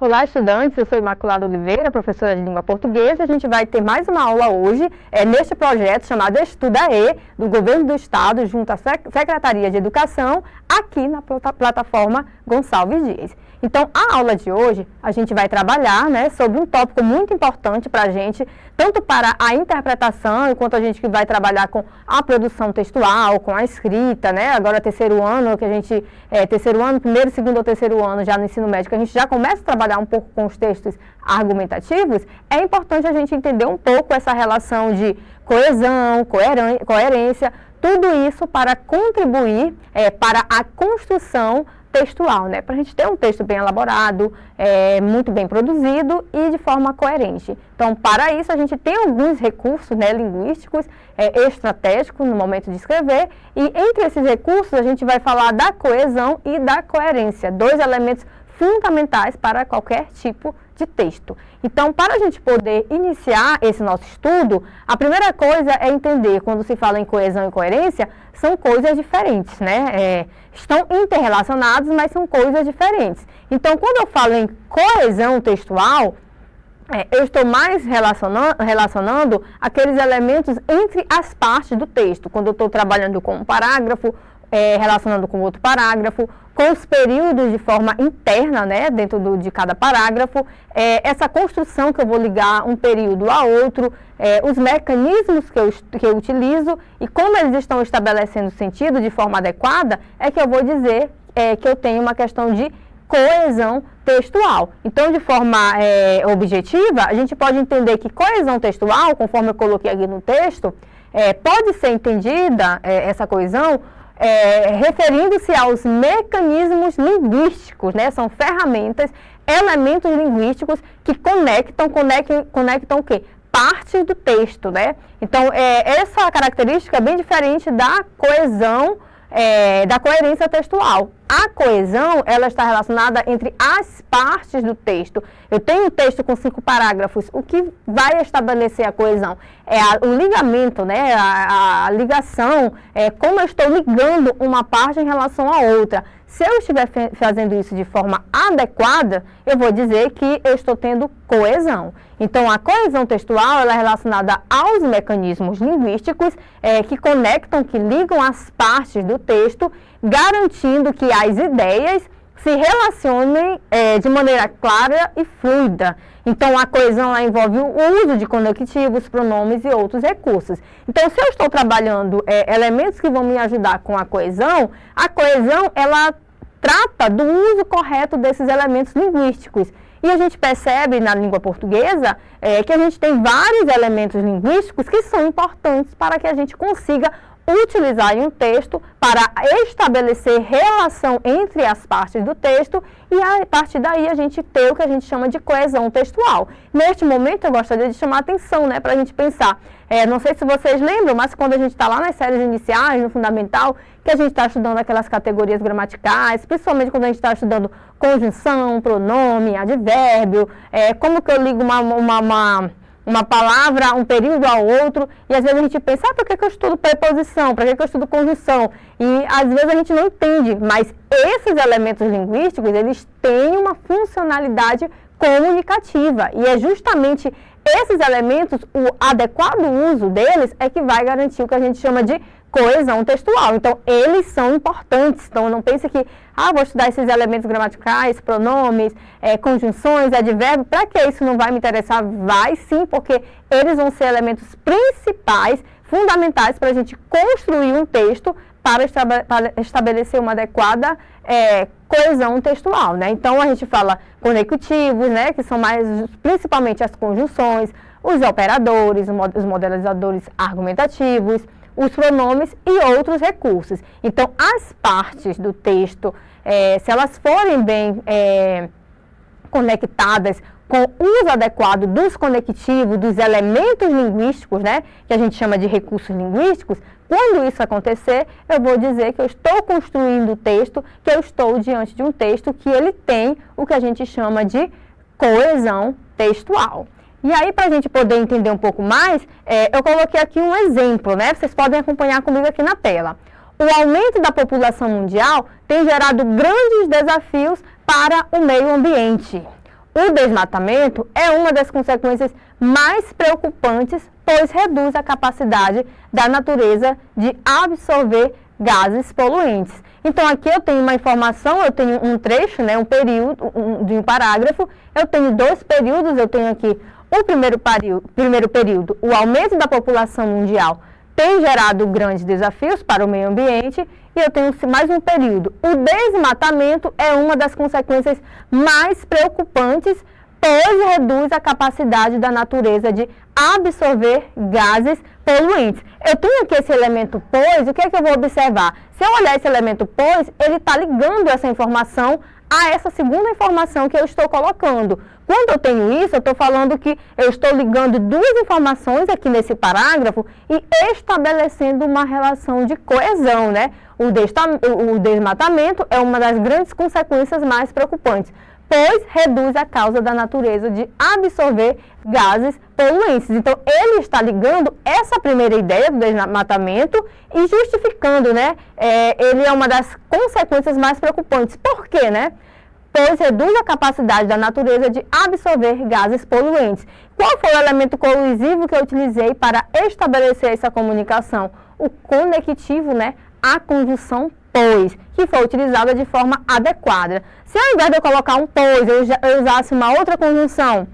Olá, estudantes, eu sou Imaculada Oliveira, professora de língua portuguesa. A gente vai ter mais uma aula hoje neste projeto chamado Estudaê, do Governo do Estado, junto à Secretaria de Educação, aqui na plataforma Gonçalves Dias. Então, a aula de hoje, a gente vai trabalhar sobre um tópico muito importante para a gente, tanto para a interpretação, enquanto a gente que vai trabalhar com a produção textual, com a escrita, agora terceiro ano, que a gente, terceiro ano, primeiro, segundo ou terceiro ano, já no ensino médio, que a gente já começa a trabalhar um pouco com os textos argumentativos, é importante a gente entender um pouco essa relação de coesão, coerência, tudo isso para contribuir para a construção textual, para a gente ter um texto bem elaborado, muito bem produzido e de forma coerente. Então, para isso, a gente tem alguns recursos linguísticos estratégicos no momento de escrever, e entre esses recursos a gente vai falar da coesão e da coerência, dois elementos fundamentais para qualquer tipo de texto. Então, para a gente poder iniciar esse nosso estudo, a primeira coisa é entender, quando se fala em coesão e coerência, são coisas diferentes, estão interrelacionados, mas são coisas diferentes. Então, quando eu falo em coesão textual, eu estou mais relacionando aqueles elementos entre as partes do texto. Quando eu estou trabalhando com um parágrafo, relacionando com outro parágrafo, com os períodos de forma interna, dentro de cada parágrafo, essa construção que eu vou ligar um período a outro, os mecanismos que eu utilizo e como eles estão estabelecendo sentido de forma adequada, é que eu vou dizer que eu tenho uma questão de coesão textual. Então, de forma objetiva, a gente pode entender que coesão textual, conforme eu coloquei aqui no texto, pode ser entendida, essa coesão, referindo-se aos mecanismos linguísticos, são ferramentas, elementos linguísticos que conectam o quê? Partes do texto, Então, essa característica é bem diferente da coesão, da coerência textual. A coesão, ela está relacionada entre as partes do texto. Eu tenho um texto com 5 parágrafos, o que vai estabelecer a coesão? O ligamento, a ligação, como eu estou ligando uma parte em relação à outra. Se eu estiver fazendo isso de forma adequada, eu vou dizer que eu estou tendo coesão. Então, a coesão textual ela é relacionada aos mecanismos linguísticos que conectam, que ligam as partes do texto, garantindo que as ideias se relacionem de maneira clara e fluida. Então, a coesão ela envolve o uso de conectivos, pronomes e outros recursos. Então, se eu estou trabalhando elementos que vão me ajudar com a coesão ela trata do uso correto desses elementos linguísticos. E a gente percebe na língua portuguesa que a gente tem vários elementos linguísticos que são importantes para que a gente consiga utilizar em um texto para estabelecer relação entre as partes do texto e a partir daí a gente ter o que a gente chama de coesão textual. Neste momento eu gostaria de chamar a atenção para a gente pensar, não sei se vocês lembram, mas quando a gente está lá nas séries iniciais, no fundamental, que a gente está estudando aquelas categorias gramaticais, principalmente quando a gente está estudando conjunção, pronome, advérbio, como que eu ligo uma palavra, um período ao outro, e às vezes a gente pensa, por que eu estudo preposição, para que eu estudo conjunção? E às vezes a gente não entende, mas esses elementos linguísticos, eles têm uma funcionalidade comunicativa, e é justamente esses elementos, o adequado uso deles é que vai garantir o que a gente chama de coesão textual. Então, eles são importantes. Então, não pense que, vou estudar esses elementos gramaticais, pronomes, conjunções, advérbios, para que isso não vai me interessar? Vai sim, porque eles vão ser elementos principais, fundamentais para a gente construir um texto para estabelecer uma adequada coesão textual, Então, a gente fala conectivos, que são principalmente as conjunções, os operadores, os modelizadores argumentativos, os pronomes e outros recursos. Então, as partes do texto, se elas forem bem conectadas com o uso adequado dos conectivos, dos elementos linguísticos, que a gente chama de recursos linguísticos, quando isso acontecer, eu vou dizer que eu estou construindo o texto, que eu estou diante de um texto que ele tem o que a gente chama de coesão textual. E aí, para a gente poder entender um pouco mais, eu coloquei aqui um exemplo, Vocês podem acompanhar comigo aqui na tela. O aumento da população mundial tem gerado grandes desafios para o meio ambiente. O desmatamento é uma das consequências mais preocupantes, pois reduz a capacidade da natureza de absorver gases poluentes. Então, aqui eu tenho uma informação, eu tenho um trecho, né, um período, de um parágrafo, eu tenho 2 períodos, eu tenho aqui o primeiro período, o aumento da população mundial tem gerado grandes desafios para o meio ambiente, e eu tenho mais um período. O desmatamento é uma das consequências mais preocupantes, pois reduz a capacidade da natureza de absorver gases poluentes. Eu tenho aqui esse elemento pois, o que é que eu vou observar? Se eu olhar esse elemento pois, ele está ligando essa informação a essa segunda informação que eu estou colocando. Quando eu tenho isso, eu estou falando que eu estou ligando 2 informações aqui nesse parágrafo e estabelecendo uma relação de coesão, né? O desmatamento é uma das grandes consequências mais preocupantes, pois reduz a causa da natureza de absorver gases poluentes. Então, ele está ligando essa primeira ideia do desmatamento e justificando, né? Ele é uma das consequências mais preocupantes. Por quê, né? Pois reduz a capacidade da natureza de absorver gases poluentes. Qual foi o elemento colusivo que eu utilizei para estabelecer essa comunicação? O conectivo, né? A conjunção pois, que foi utilizada de forma adequada. Se ao invés de eu colocar um pois, eu usasse uma outra conjunção,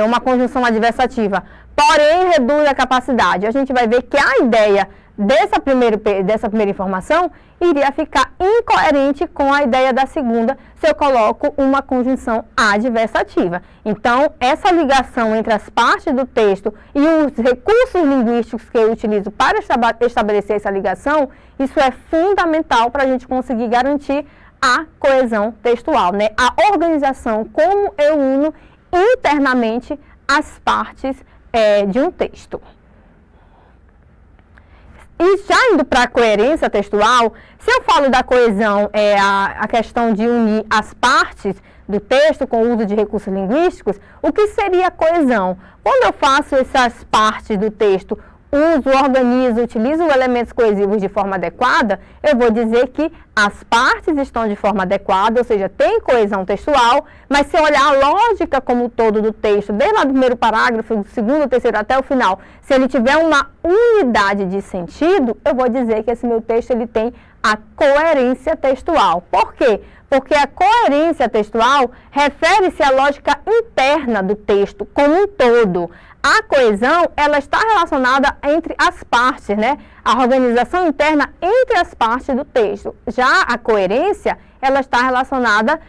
uma conjunção adversativa, porém reduz a capacidade, a gente vai ver que a ideia dessa primeira informação iria ficar incoerente com a ideia da segunda se eu coloco uma conjunção adversativa. Então, essa ligação entre as partes do texto e os recursos linguísticos que eu utilizo para estabelecer essa ligação, isso é fundamental para a gente conseguir garantir a coesão textual, né? A organização, como eu uno internamente as partes de um texto. E já indo para a coerência textual, se eu falo da coesão, a questão de unir as partes do texto com o uso de recursos linguísticos, o que seria coesão? Quando eu faço essas partes do texto, uso, organizo, utilizo elementos coesivos de forma adequada, eu vou dizer que as partes estão de forma adequada, ou seja, tem coesão textual, mas se eu olhar a lógica como um todo do texto, desde lá do primeiro parágrafo, do segundo, terceiro até o final, se ele tiver uma unidade de sentido, eu vou dizer que esse meu texto ele tem a coerência textual. Por quê? Porque a coerência textual refere-se à lógica interna do texto como um todo. A coesão, ela está relacionada entre as partes, né? A organização interna entre as partes do texto. Já a coerência, ela está relacionada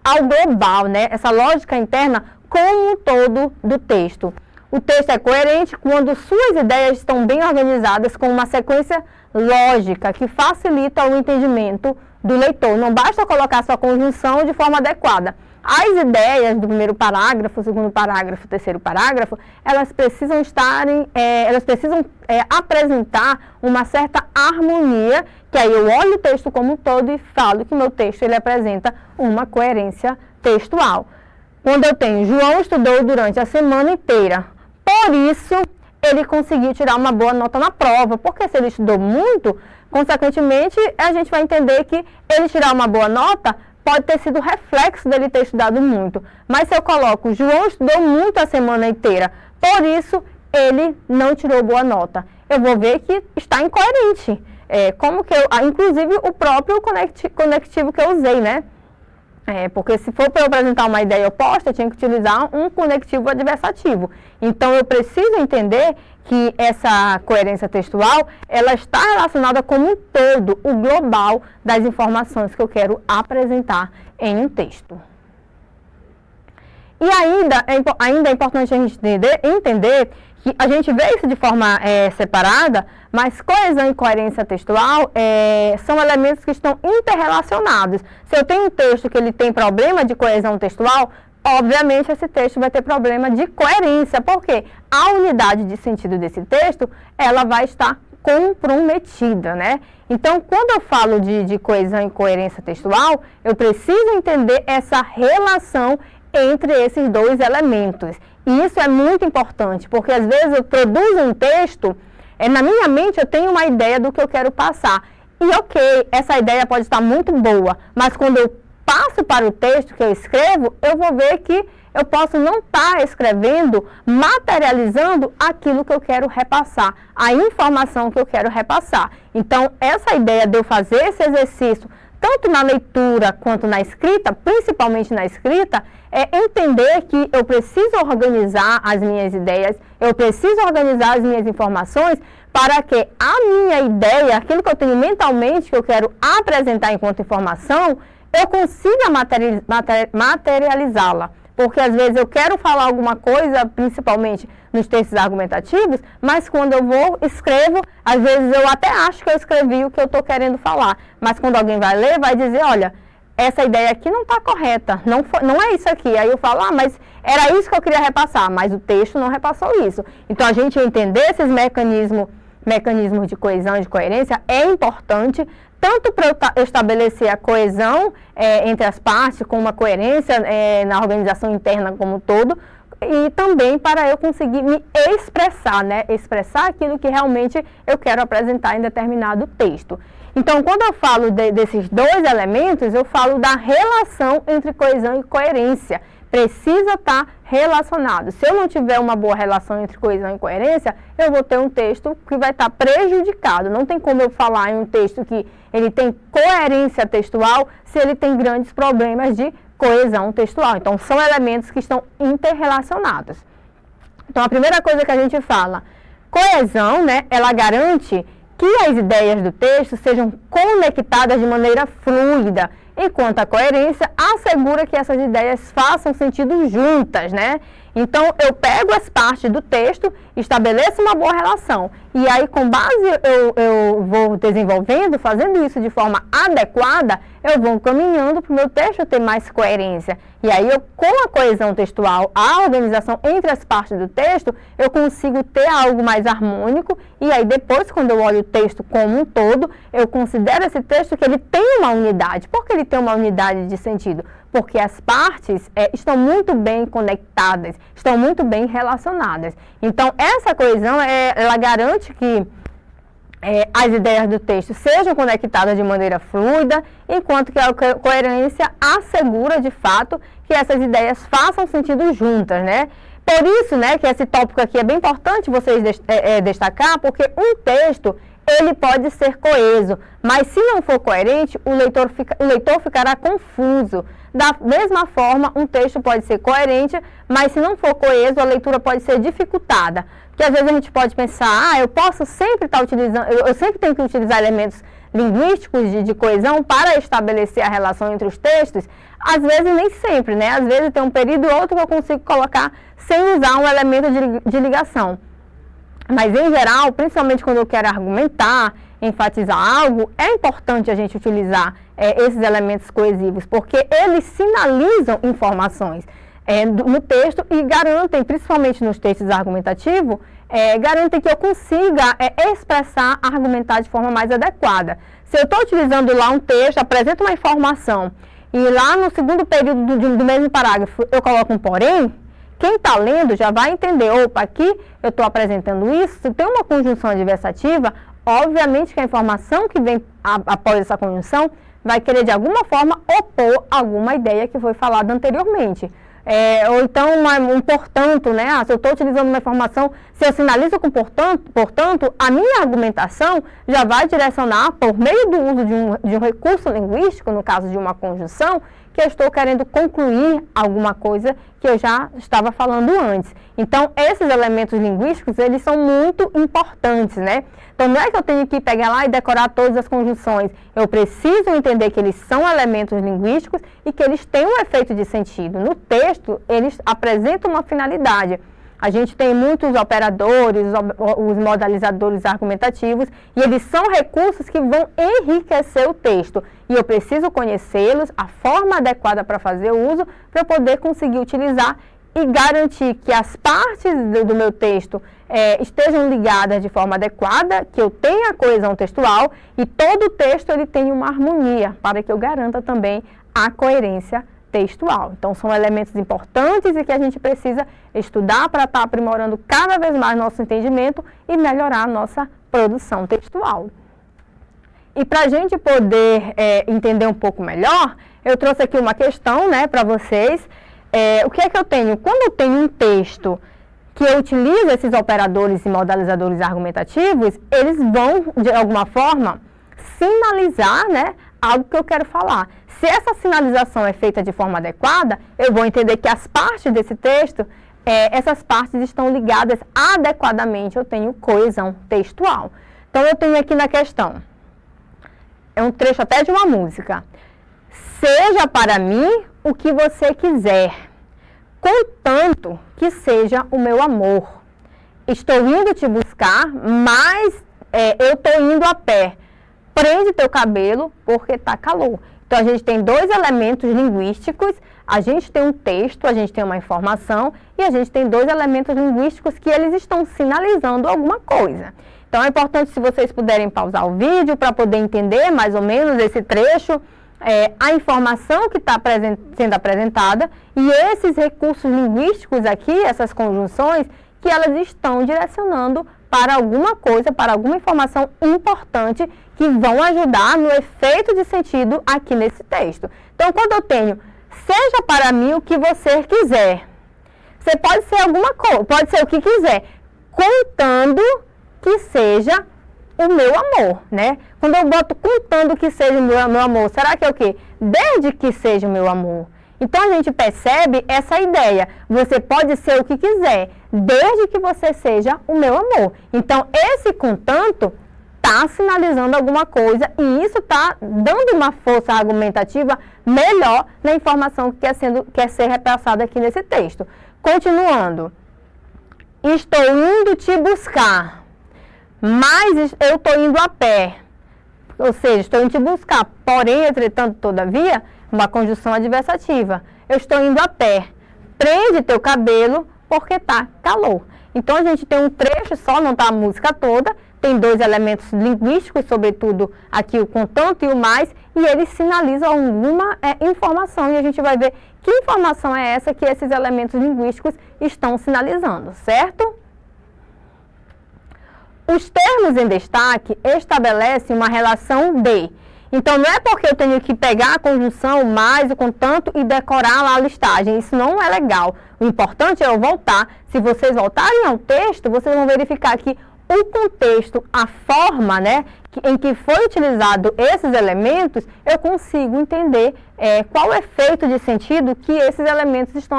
ao global, né? Essa lógica interna como um todo do texto. O texto é coerente quando suas ideias estão bem organizadas com uma sequência lógica que facilita o entendimento do leitor. Não basta colocar sua conjunção de forma adequada. As ideias do primeiro parágrafo, segundo parágrafo, terceiro parágrafo, elas precisam apresentar uma certa harmonia, que aí eu olho o texto como um todo e falo que meu texto ele apresenta uma coerência textual. Quando eu tenho, João estudou durante a semana inteira, por isso ele conseguiu tirar uma boa nota na prova, porque se ele estudou muito, consequentemente, a gente vai entender que ele tirar uma boa nota pode ter sido reflexo dele ter estudado muito. Mas se eu coloco, João estudou muito a semana inteira, por isso ele não tirou boa nota, eu vou ver que está incoerente. Inclusive o próprio conectivo que eu usei, né? Porque se for para eu apresentar uma ideia oposta, eu tinha que utilizar um conectivo adversativo. Então, eu preciso entender que essa coerência textual, ela está relacionada como um todo, o global das informações que eu quero apresentar em um texto. E ainda é importante a gente entender que a gente vê isso de forma separada, mas coesão e coerência textual são elementos que estão interrelacionados. Se eu tenho um texto que ele tem problema de coesão textual, obviamente esse texto vai ter problema de coerência, porque a unidade de sentido desse texto, ela vai estar comprometida, né? Então, quando eu falo de coesão e coerência textual, eu preciso entender essa relação entre esses dois elementos. E isso é muito importante, porque às vezes eu produzo um texto, na minha mente eu tenho uma ideia do que eu quero passar. E ok, essa ideia pode estar muito boa, mas quando eu passo para o texto que eu escrevo, eu vou ver que eu posso não estar escrevendo, materializando aquilo que eu quero repassar, a informação que eu quero repassar. Então, essa ideia de eu fazer esse exercício, tanto na leitura quanto na escrita, principalmente na escrita, é entender que eu preciso organizar as minhas ideias, eu preciso organizar as minhas informações para que a minha ideia, aquilo que eu tenho mentalmente, que eu quero apresentar enquanto informação, eu consiga materializá-la. Porque às vezes eu quero falar alguma coisa, principalmente nos textos argumentativos, mas quando eu escrevo, às vezes eu até acho que eu escrevi o que eu estou querendo falar. Mas quando alguém vai ler, vai dizer, olha, essa ideia aqui não está correta, não é isso aqui. Aí eu falo, mas era isso que eu queria repassar, mas o texto não repassou isso. Então a gente entender esses mecanismos de coesão e de coerência é importante, tanto para eu estabelecer a coesão entre as partes, com uma coerência na organização interna como um todo, e também para eu conseguir me expressar, né? Expressar aquilo que realmente eu quero apresentar em determinado texto. Então, quando eu falo desses dois elementos, eu falo da relação entre coesão e coerência. Precisa estar relacionado. Se eu não tiver uma boa relação entre coesão e coerência, eu vou ter um texto que vai estar prejudicado. Não tem como eu falar em um texto que ele tem coerência textual se ele tem grandes problemas de coesão textual. Então, são elementos que estão interrelacionados. Então, a primeira coisa que a gente fala, coesão, né, ela garante que as ideias do texto sejam conectadas de maneira fluida, enquanto a coerência assegura que essas ideias façam sentido juntas, né? Então, eu pego as partes do texto, estabeleço uma boa relação, e aí, com base, eu vou desenvolvendo, fazendo isso de forma adequada, eu vou caminhando para o meu texto ter mais coerência. E aí, com a coesão textual, a organização entre as partes do texto, eu consigo ter algo mais harmônico, e aí depois, quando eu olho o texto como um todo, eu considero esse texto que ele tem uma unidade. Por que ele tem uma unidade de sentido? Porque as partes estão muito bem conectadas, estão muito bem relacionadas. Então, essa coesão, ela garante que as ideias do texto sejam conectadas de maneira fluida, enquanto que a coerência assegura, de fato, que essas ideias façam sentido juntas, né? Por isso, né, que esse tópico aqui é bem importante vocês destacar, porque um texto, ele pode ser coeso, mas se não for coerente, o leitor ficará confuso. Da mesma forma, um texto pode ser coerente, mas se não for coeso, a leitura pode ser dificultada. Porque às vezes a gente pode pensar, eu posso sempre estar utilizando, eu sempre tenho que utilizar elementos linguísticos de coesão para estabelecer a relação entre os textos. Às vezes nem sempre, né? Às vezes tem um período ou outro que eu consigo colocar sem usar um elemento de ligação. Mas em geral, principalmente quando eu quero argumentar, enfatizar algo, é importante a gente utilizar esses elementos coesivos, porque eles sinalizam informações no texto e garantem, principalmente nos textos argumentativos, garantem que eu consiga expressar, argumentar de forma mais adequada. Se eu estou utilizando lá um texto, apresento uma informação, e lá no segundo período do mesmo parágrafo eu coloco um porém, quem está lendo já vai entender, opa, aqui eu estou apresentando isso, se tem uma conjunção adversativa, obviamente que a informação que vem após essa conjunção vai querer de alguma forma opor alguma ideia que foi falada anteriormente. Ou então um portanto, né? Se eu estou utilizando uma informação, se eu sinalizo com portanto, a minha argumentação já vai direcionar, por meio do uso de um recurso linguístico, no caso de uma conjunção, que eu estou querendo concluir alguma coisa que eu já estava falando antes. Então, esses elementos linguísticos, eles são muito importantes, né? Então, não é que eu tenho que pegar lá e decorar todas as conjunções. Eu preciso entender que eles são elementos linguísticos e que eles têm um efeito de sentido. No texto, eles apresentam uma finalidade. A gente tem muitos operadores, os modalizadores argumentativos, e eles são recursos que vão enriquecer o texto. E eu preciso conhecê-los, a forma adequada para fazer o uso, para eu poder conseguir utilizar e garantir que as partes do meu texto estejam ligadas de forma adequada, que eu tenha coesão textual e todo o texto ele tenha uma harmonia, para que eu garanta também a coerência textual. Então, são elementos importantes e que a gente precisa estudar para estar aprimorando cada vez mais nosso entendimento e melhorar a nossa produção textual. E para a gente poder entender um pouco melhor, eu trouxe aqui uma questão, né, para vocês. O que é que eu tenho? Quando eu tenho um texto que eu utilizo esses operadores e modalizadores argumentativos, eles vão, de alguma forma, sinalizar, né, algo que eu quero falar. Se essa sinalização é feita de forma adequada, eu vou entender que as partes desse texto, essas partes estão ligadas adequadamente, eu tenho coesão textual. Então, eu tenho aqui na questão, é um trecho até de uma música. Seja para mim o que você quiser, contanto que seja o meu amor. Estou indo te buscar, mas eu estou indo a pé. Prende teu cabelo porque está calor. Então, a gente tem dois elementos linguísticos, a gente tem um texto, a gente tem uma informação e a gente tem dois elementos linguísticos que eles estão sinalizando alguma coisa. Então, é importante se vocês puderem pausar o vídeo para poder entender mais ou menos esse trecho, a informação que está sendo apresentada e esses recursos linguísticos aqui, essas conjunções, que elas estão direcionando para alguma coisa, para alguma informação importante que vão ajudar no efeito de sentido aqui nesse texto. Então, quando eu tenho, seja para mim o que você quiser, você pode ser alguma coisa, pode ser o que quiser, contando que seja o meu amor, né? Quando eu boto contando que seja o meu amor, será que é o quê? Desde que seja o meu amor. Então, a gente percebe essa ideia. Você pode ser o que quiser, desde que você seja o meu amor. Então, esse contanto está sinalizando alguma coisa e isso está dando uma força argumentativa melhor na informação que quer ser repassada aqui nesse texto. Continuando. Estou indo te buscar, mas eu estou indo a pé. Ou seja, estou indo te buscar, porém, entretanto, todavia, uma conjunção adversativa. Eu estou indo a pé. Prende teu cabelo porque está calor. Então, a gente tem um trecho só, não está a música toda. Tem dois elementos linguísticos, sobretudo aqui o contanto e o mais, e eles sinalizam alguma informação. E a gente vai ver que informação é essa que esses elementos linguísticos estão sinalizando, certo? Os termos em destaque estabelecem uma relação de. Então, não é porque eu tenho que pegar a conjunção mais o contanto e decorar lá a listagem. Isso não é legal. O importante é eu voltar. Se vocês voltarem ao texto, vocês vão verificar que o contexto, a forma, né, em que foi utilizado esses elementos, eu consigo entender qual o efeito de sentido que esses elementos estão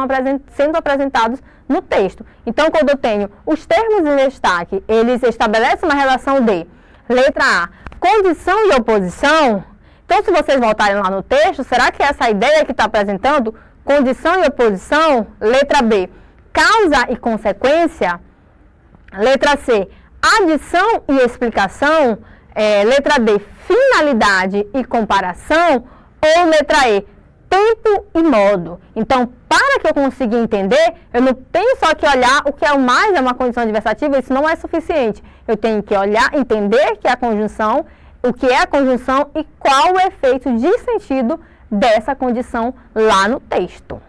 sendo apresentados no texto. Então, quando eu tenho os termos em destaque, eles estabelecem uma relação de, letra A, condição e oposição. Então, se vocês voltarem lá no texto, será que essa ideia que está apresentando, condição e oposição, letra B, causa e consequência, letra C, adição e explicação, letra D, finalidade e comparação, ou letra E, tempo e modo. Então, para que eu consiga entender, eu não tenho só que olhar o que é o mais, é uma condição adversativa, isso não é suficiente. Eu tenho que olhar, entender que é a conjunção, o que é a conjunção e qual o efeito de sentido dessa condição lá no texto.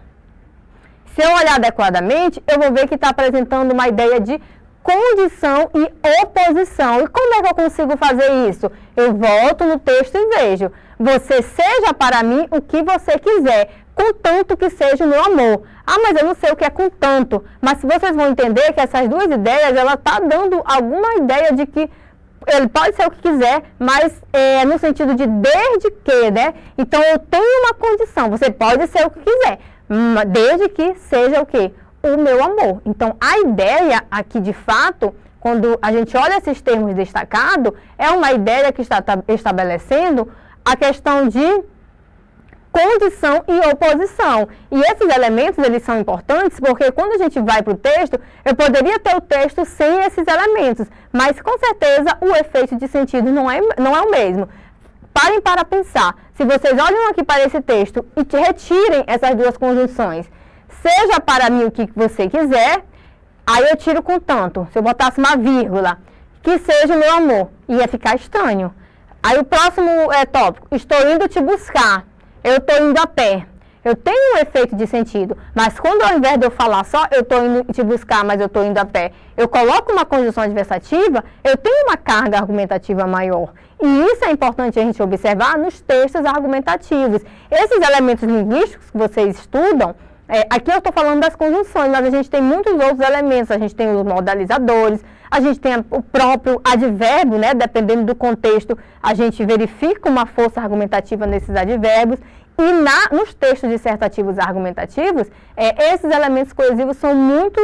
Se eu olhar adequadamente, eu vou ver que está apresentando uma ideia de condição e oposição. E como é que eu consigo fazer isso? Eu volto no texto e vejo. Você seja para mim o que você quiser, contanto que seja o meu amor. Ah, mas eu não sei o que é contanto. Mas vocês vão entender que essas duas ideias, ela está dando alguma ideia de que ele pode ser o que quiser, mas no sentido de desde que, né? Então, eu tenho uma condição. Você pode ser o que quiser, desde que seja o quê? O meu amor. Então, a ideia aqui, de fato, quando a gente olha esses termos destacados, é uma ideia que está estabelecendo a questão de condição e oposição. E esses elementos, eles são importantes porque quando a gente vai para o texto, eu poderia ter o texto sem esses elementos, mas com certeza o efeito de sentido não é o mesmo. Parem para pensar. Se vocês olham aqui para esse texto e retirem essas duas conjunções, seja para mim o que você quiser, aí eu tiro contanto. Se eu botasse uma vírgula, que seja o meu amor, ia ficar estranho. Aí o próximo tópico, estou indo te buscar, eu estou indo a pé. eu tenho um efeito de sentido, mas quando ao invés de eu falar só, eu estou indo te buscar, mas eu estou indo a pé, eu coloco uma conjunção adversativa, eu tenho uma carga argumentativa maior. E isso é importante a gente observar nos textos argumentativos. Esses elementos linguísticos que vocês estudam, aqui eu estou falando das conjunções, mas a gente tem muitos outros elementos, a gente tem os modalizadores, a gente tem o próprio advérbio, né? Dependendo do contexto, a gente verifica uma força argumentativa nesses advérbios. E nos textos dissertativos argumentativos, esses elementos coesivos são muito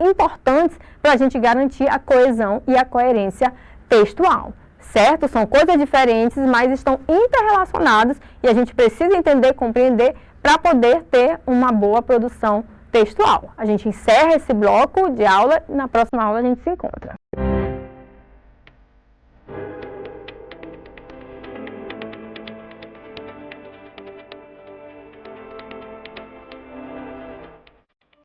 importantes para a gente garantir a coesão e a coerência textual, certo? São coisas diferentes, mas estão interrelacionadas e a gente precisa entender, compreender para poder ter uma boa produção textual. A gente encerra esse bloco de aula e na próxima aula a gente se encontra.